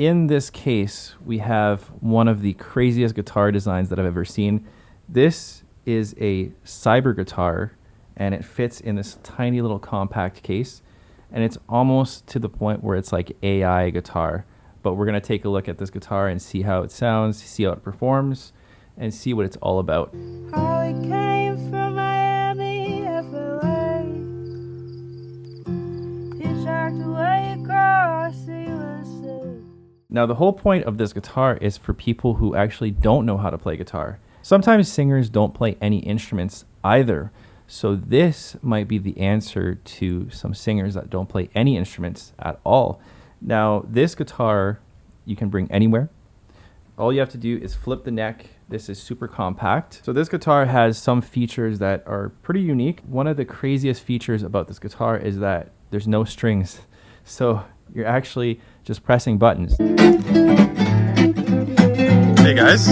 In this case, we have one of the craziest guitar designs that I've ever seen. This is a cyber guitar, and it fits in this tiny little compact case, and it's almost to the point where it's like AI guitar. But we're going to take a look at this guitar and see how it sounds, see how it performs, and see what it's all about. Holly came from Miami, FLA. Hitchhiked away across the USA. Now, the whole point of this guitar is for people who actually don't know how to play guitar. Sometimes singers don't play any instruments either. So this might be the answer to some singers that don't play any instruments at all. Now, this guitar you can bring anywhere. All you have to do is flip the neck. This is super compact. So this guitar has some features that are pretty unique. One of the craziest features about this guitar is that there's no strings. So you're actually just pressing buttons. Hey guys,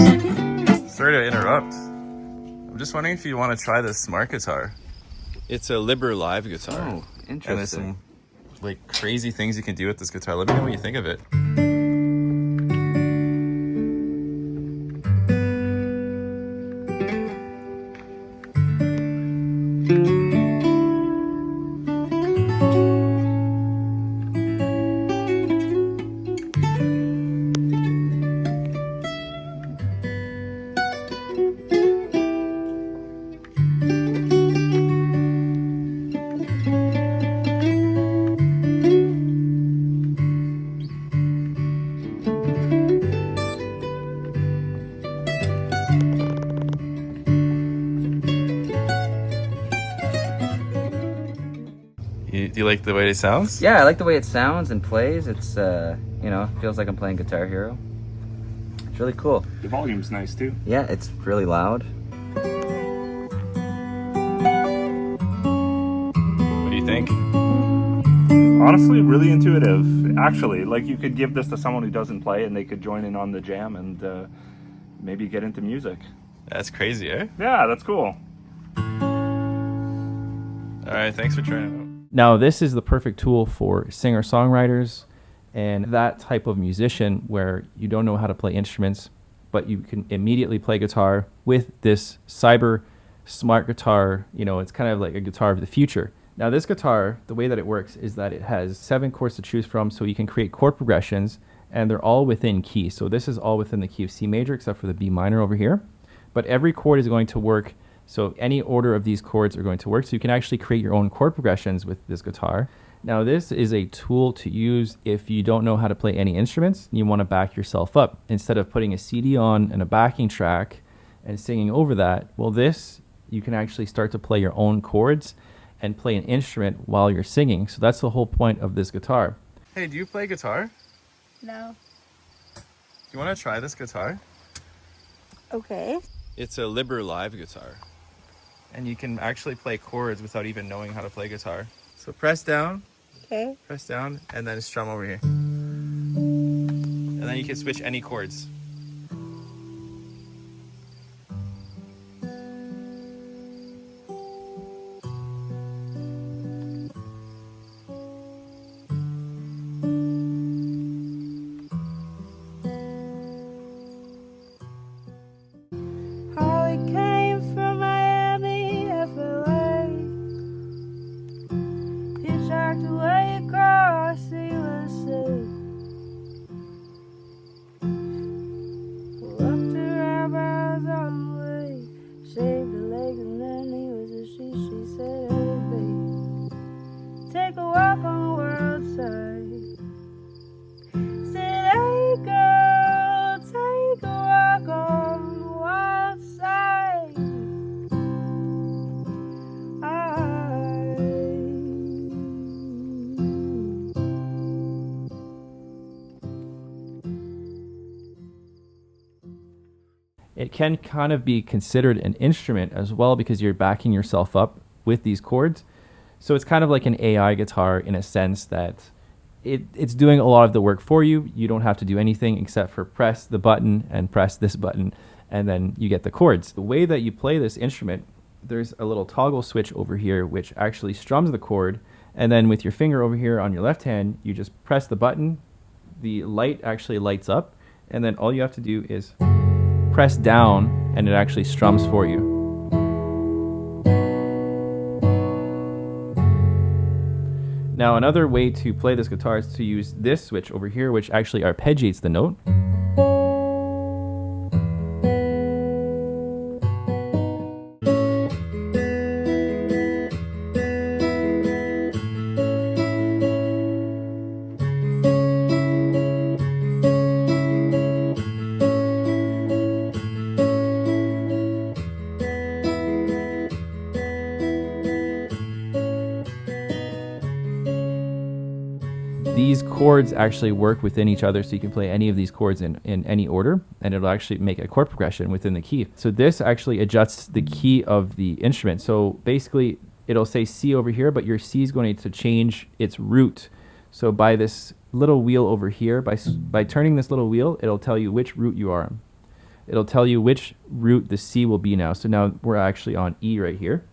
sorry to interrupt. I'm just wondering if you want to try this smart guitar. It's a LiberLive guitar. Oh, interesting. And there's some like crazy things you can do with this guitar. Let me know what you think of it. Do you like the way it sounds? Yeah, I like the way it sounds and plays. It's, you know, feels like I'm playing Guitar Hero. It's really cool. The volume's nice too. Yeah, it's really loud. What do you think? Honestly, really intuitive. Actually, like you could give this to someone who doesn't play and they could join in on the jam and maybe get into music. That's crazy, eh? Yeah, that's cool. All right, thanks for trying it out. Now, this is the perfect tool for singer-songwriters and that type of musician where you don't know how to play instruments, but you can immediately play guitar with this cyber smart guitar. You know, it's kind of like a guitar of the future. Now, this guitar, the way that it works is that it has 7 chords to choose from, so you can create chord progressions, and they're all within key. So this is all within the key of C major, except for the B minor over here. But every chord is going to work. So any order of these chords are going to work. So you can actually create your own chord progressions with this guitar. Now, this is a tool to use if you don't know how to play any instruments and you want to back yourself up. Instead of putting a CD on and a backing track and singing over that, well, this, you can actually start to play your own chords and play an instrument while you're singing. So that's the whole point of this guitar. Hey, do you play guitar? No. Do you want to try this guitar? Okay. It's a LiberLive guitar. And you can actually play chords without even knowing how to play guitar. So press down, Okay. and then strum over here. And then you can switch any chords. Holly came from Miami, FLA. Hitchhiked away across the USA. Walked her eyebrows on the way. Shaved her legs and then he was a she said, hey babe, take a walk on the world side. Said, hey girl, take a walk on the wild side. It can kind of be considered an instrument as well because you're backing yourself up with these chords. So it's kind of like an AI guitar in a sense that it's doing a lot of the work for you. You don't have to do anything except for press the button and press this button, and then you get the chords. The way that you play this instrument, there's a little toggle switch over here which actually strums the chord, and then with your finger over here on your left hand, you just press the button, the light actually lights up, and then all you have to do is press down and it actually strums for you. Now another way to play this guitar is to use this switch over here, which actually arpeggiates the note. These chords actually work within each other, so you can play any of these chords in any order, and it'll actually make a chord progression within the key. So this actually adjusts the key of the instrument. So basically, it'll say C over here, but your C is going to change its root. So by this little wheel over here, by turning this little wheel, it'll tell you which root you are on. It'll tell you which root the C will be now. So now we're actually on E right here.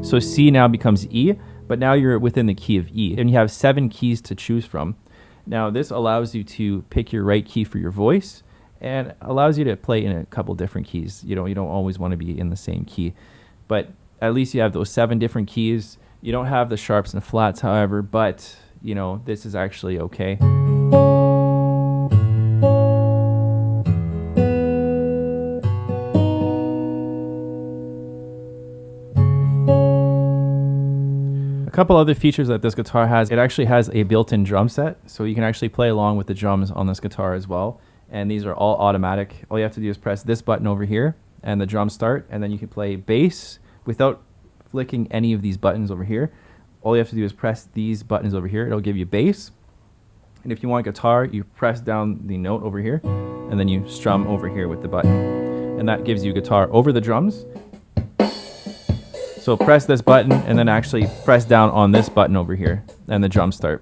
So C now becomes E. But now you're within the key of E, and you have 7 keys to choose from. Now this allows you to pick your right key for your voice, and allows you to play in a couple different keys. You don't always want to be in the same key, but at least you have those 7 different keys. You don't have the sharps and flats, however, but this is actually okay. A couple other features that this guitar has, it actually has a built-in drum set, so you can actually play along with the drums on this guitar as well. And these are all automatic. All you have to do is press this button over here and the drums start, and then you can play bass without flicking any of these buttons over here. All you have to do is press these buttons over here. It'll give you bass. And if you want guitar, you press down the note over here, and then you strum over here with the button. And that gives you guitar over the drums. So press this button and then actually press down on this button over here and the drums start.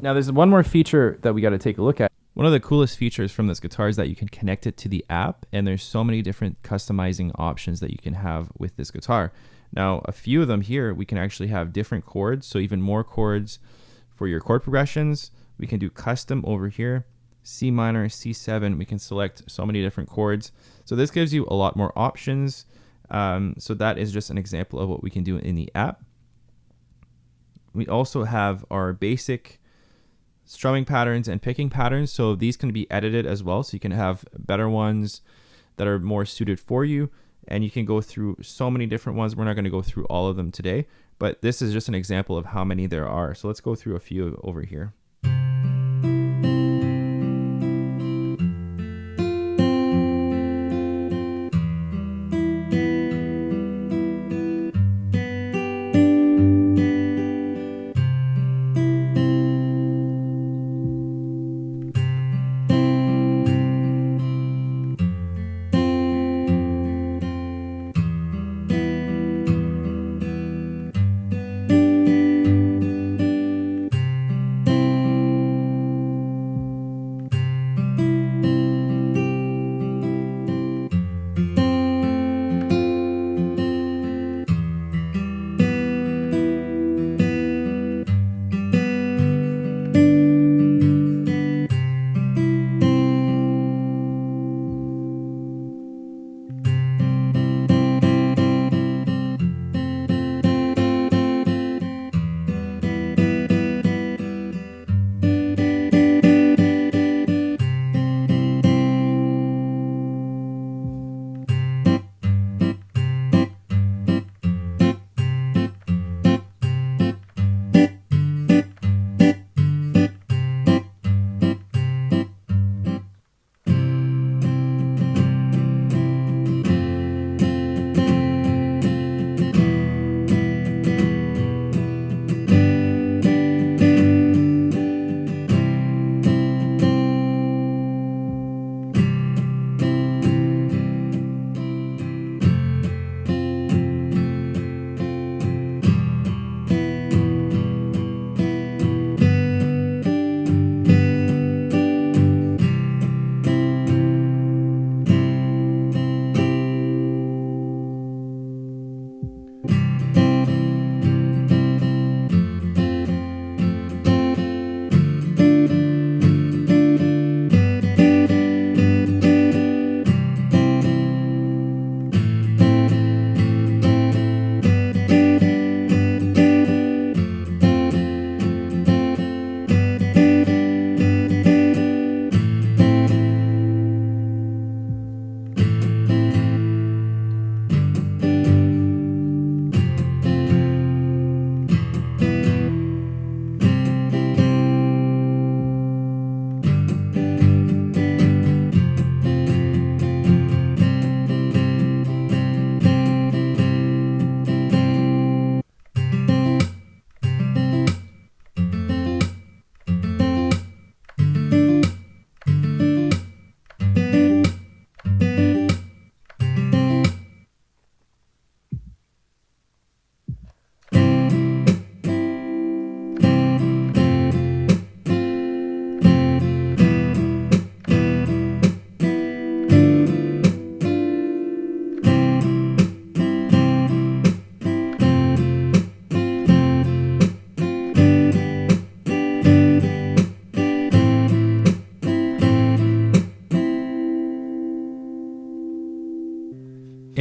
Now there's one more feature that we got to take a look at. One of the coolest features from this guitar is that you can connect it to the app, and there's so many different customizing options that you can have with this guitar. Now a few of them here, we can actually have different chords, so even more chords for your chord progressions. We can do custom over here, C minor, C7, we can select so many different chords. So this gives you a lot more options. So that is just an example of what we can do in the app. We also have our basic strumming patterns and picking patterns, so these can be edited as well, so you can have better ones that are more suited for you, and you can go through so many different ones. We're not going to go through all of them today, but this is just an example of how many there are. So let's go through a few over here.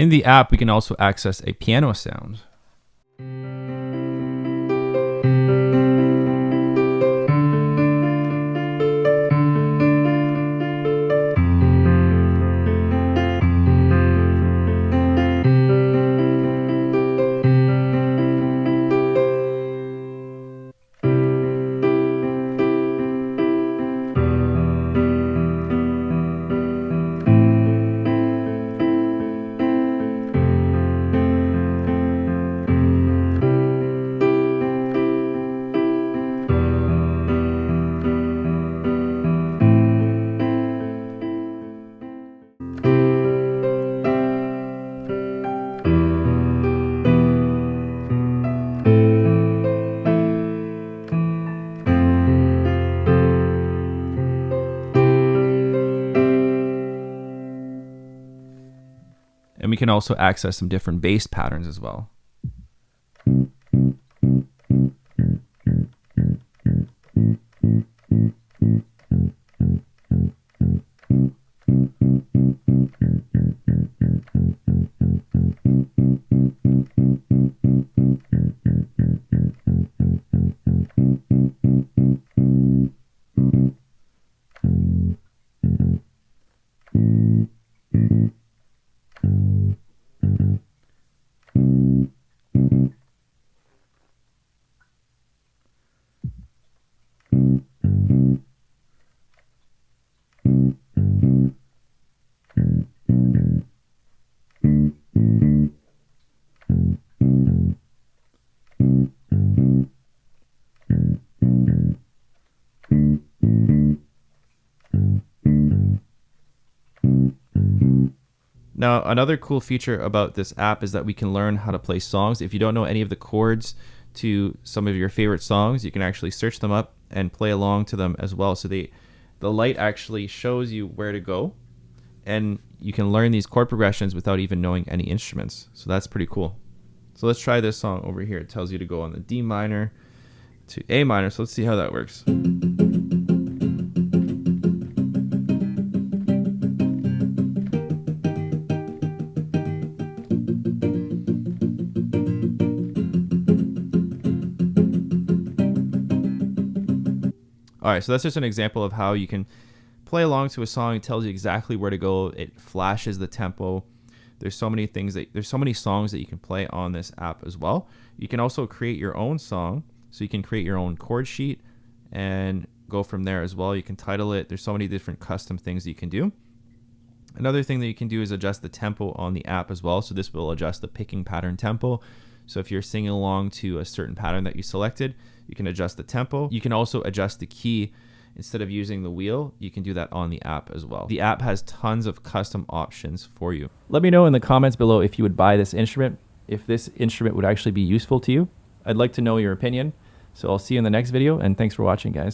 In the app, we can also access a piano sound. And we can also access some different bass patterns as well. Now, another cool feature about this app is that we can learn how to play songs. If you don't know any of the chords to some of your favorite songs, you can actually search them up and play along to them as well. So the light actually shows you where to go, and you can learn these chord progressions without even knowing any instruments. So that's pretty cool. So let's try this song over here. It tells you to go on the D minor to A minor. So let's see how that works. All right, so that's just an example of how you can play along to a song. It tells you exactly where to go. It flashes the tempo. There's so many songs that you can play on this app as well. You can also create your own song. So you can create your own chord sheet and go from there as well. You can title it. There's so many different custom things that you can do. Another thing that you can do is adjust the tempo on the app as well. So this will adjust the picking pattern tempo. So if you're singing along to a certain pattern that you selected, you can adjust the tempo. You can also adjust the key. Instead of using the wheel, you can do that on the app as well. The app has tons of custom options for you. Let me know in the comments below if you would buy this instrument, if this instrument would actually be useful to you. I'd like to know your opinion. So I'll see you in the next video, and thanks for watching, guys.